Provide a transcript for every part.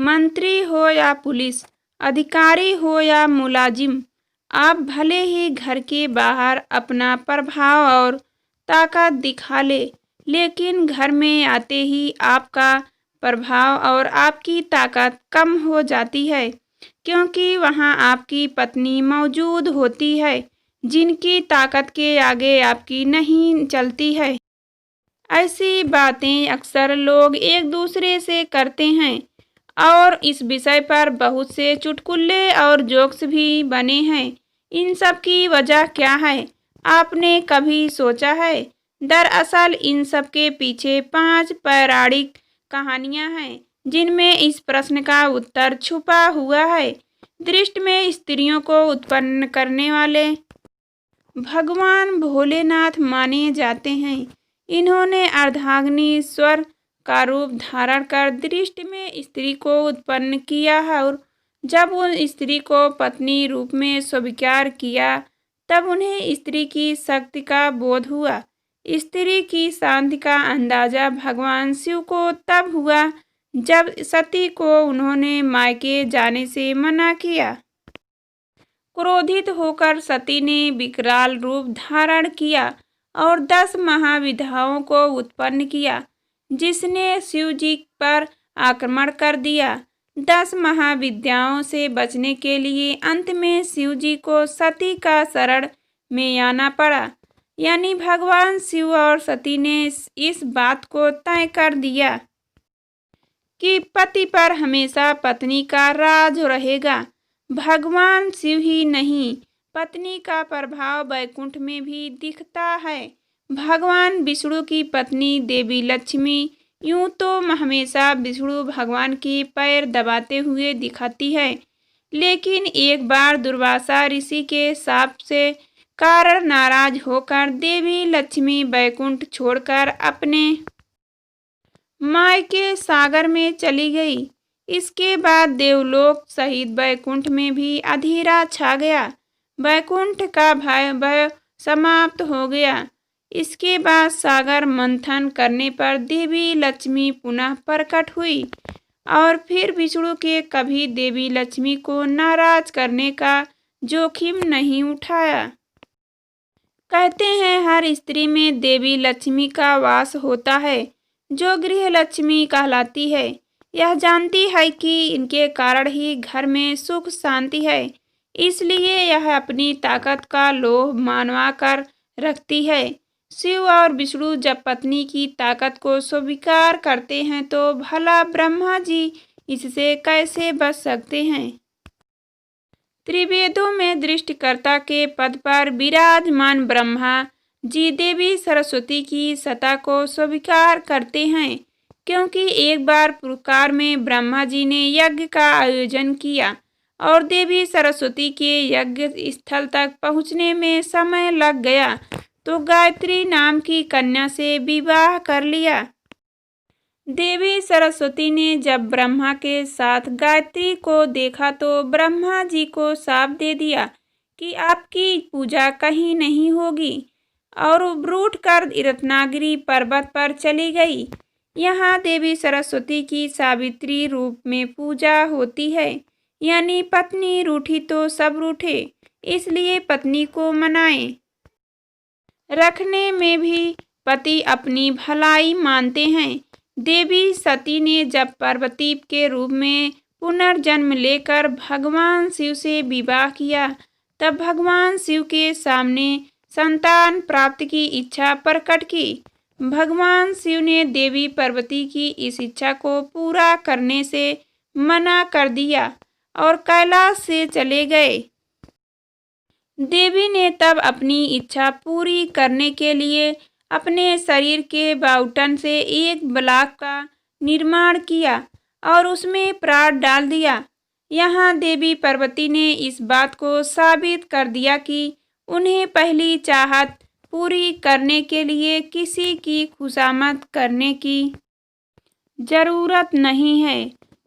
मंत्री हो या पुलिस अधिकारी हो या मुलाजिम, आप भले ही घर के बाहर अपना प्रभाव और ताकत दिखा ले, लेकिन घर में आते ही आपका प्रभाव और आपकी ताकत कम हो जाती है, क्योंकि वहाँ आपकी पत्नी मौजूद होती है, जिनकी ताकत के आगे आपकी नहीं चलती है। ऐसी बातें अक्सर लोग एक दूसरे से करते हैं और इस विषय पर बहुत से चुटकुले और जोक्स भी बने हैं। इन सब की वजह क्या है, आपने कभी सोचा है? दरअसल इन सब के पीछे 5 पौराणिक कहानियां हैं, जिनमें इस प्रश्न का उत्तर छुपा हुआ है। दृष्टि में स्त्रियों को उत्पन्न करने वाले भगवान भोलेनाथ माने जाते हैं। इन्होंने अर्धाग्नीश्वर का रूप धारण कर दृष्टि में स्त्री को उत्पन्न किया है, और जब उन स्त्री को पत्नी रूप में स्वीकार किया, तब उन्हें स्त्री की शक्ति का बोध हुआ। स्त्री की शांति का अंदाजा भगवान शिव को तब हुआ जब सती को उन्होंने मायके जाने से मना किया। क्रोधित होकर सती ने विकराल रूप धारण किया और 10 महाविद्याओं को उत्पन्न किया, जिसने शिव जी पर आक्रमण कर दिया। 10 महाविद्याओं से बचने के लिए अंत में शिव जी को सती का शरण में आना पड़ा। यानी भगवान शिव और सती ने इस बात को तय कर दिया कि पति पर हमेशा पत्नी का राज रहेगा। भगवान शिव ही नहीं, पत्नी का प्रभाव वैकुंठ में भी दिखता है। भगवान विष्णु की पत्नी देवी लक्ष्मी यूं तो हमेशा विष्णु भगवान के पैर दबाते हुए दिखाती है, लेकिन एक बार दुर्वासा ऋषि के शाप से कारण नाराज होकर देवी लक्ष्मी वैकुंठ छोड़कर अपने मायके सागर में चली गई। इसके बाद देवलोक सहित वैकुंठ में भी अंधेरा छा गया। वैकुंठ का भय समाप्त हो गया। इसके बाद सागर मंथन करने पर देवी लक्ष्मी पुनः प्रकट हुई और फिर विष्णु के कभी देवी लक्ष्मी को नाराज करने का जोखिम नहीं उठाया। कहते हैं हर स्त्री में देवी लक्ष्मी का वास होता है, जो गृह लक्ष्मी कहलाती है। यह जानती है कि इनके कारण ही घर में सुख शांति है, इसलिए यह अपनी ताकत का लोभ मनवा कर रखती है। शिव और विष्णु जब पत्नी की ताकत को स्वीकार करते हैं, तो भला ब्रह्मा जी इससे कैसे बच सकते हैं? त्रिवेदों में दृष्टिकर्ता के पद पर विराजमान ब्रह्मा जी देवी सरस्वती की सत्ता को स्वीकार करते हैं, क्योंकि एक बार पुरकार में ब्रह्मा जी ने यज्ञ का आयोजन किया और देवी सरस्वती के यज्ञ स्थल तक पहुंचने में समय लग गया, तो गायत्री नाम की कन्या से विवाह कर लिया। देवी सरस्वती ने जब ब्रह्मा के साथ गायत्री को देखा, तो ब्रह्मा जी को शाप दे दिया कि आपकी पूजा कहीं नहीं होगी, और रूठ कर रत्नागिरी पर्वत पर चली गई। यहाँ देवी सरस्वती की सावित्री रूप में पूजा होती है, यानी पत्नी रूठी तो सब रूठे, इसलिए पत्नी को मनाए रखने में भी पति अपनी भलाई मानते हैं। देवी सती ने जब पार्वती के रूप में पुनर्जन्म लेकर भगवान शिव से विवाह किया, तब भगवान शिव के सामने संतान प्राप्ति की इच्छा प्रकट की। भगवान शिव ने देवी पार्वती की इस इच्छा को पूरा करने से मना कर दिया और कैलाश से चले गए। देवी ने तब अपनी इच्छा पूरी करने के लिए अपने शरीर के बाउटन से एक ब्लॉक का निर्माण किया और उसमें प्राण डाल दिया। यहाँ देवी पार्वती ने इस बात को साबित कर दिया कि उन्हें पहली चाहत पूरी करने के लिए किसी की खुशामद करने की जरूरत नहीं है।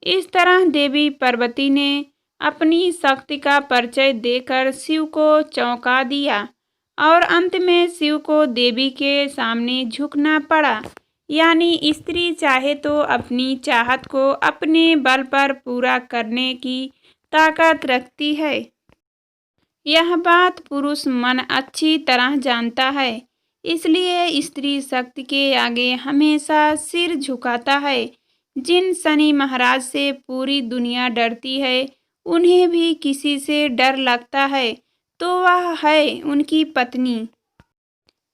इस तरह देवी पार्वती ने अपनी शक्ति का परिचय देकर शिव को चौंका दिया और अंत में शिव को देवी के सामने झुकना पड़ा। यानी स्त्री चाहे तो अपनी चाहत को अपने बल पर पूरा करने की ताकत रखती है। यह बात पुरुष मन अच्छी तरह जानता है, इसलिए स्त्री शक्ति के आगे हमेशा सिर झुकाता है। जिन शनि महाराज से पूरी दुनिया डरती है, उन्हें भी किसी से डर लगता है तो वह है उनकी पत्नी।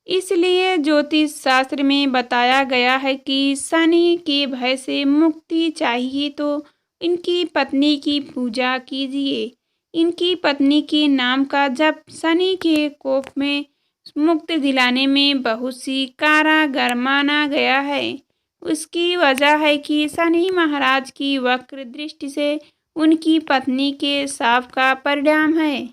इसलिए ज्योतिष शास्त्र में बताया गया है कि शनि के भय से मुक्ति चाहिए तो इनकी पत्नी की पूजा कीजिए। इनकी पत्नी के नाम का जप शनि के कोप में मुक्ति दिलाने में बहुत सी कारगर माना गया है। उसकी वजह है कि शनि महाराज की वक्र दृष्टि से उनकी पत्नी के शाप का परिणाम है।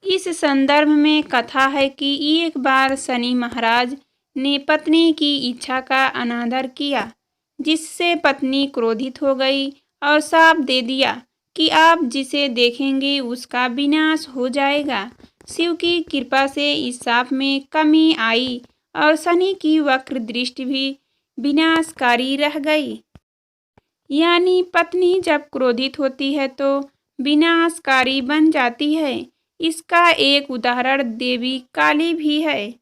इस संदर्भ में कथा है कि एक बार शनि महाराज ने पत्नी की इच्छा का अनादर किया, जिससे पत्नी क्रोधित हो गई और शाप दे दिया कि आप जिसे देखेंगे उसका विनाश हो जाएगा। शिव की कृपा से इस शाप में कमी आई और शनि की वक्र दृष्टि भी विनाशकारी रह गई। यानी पत्नी जब क्रोधित होती है तो विनाशकारी बन जाती है। इसका एक उदाहरण देवी काली भी है।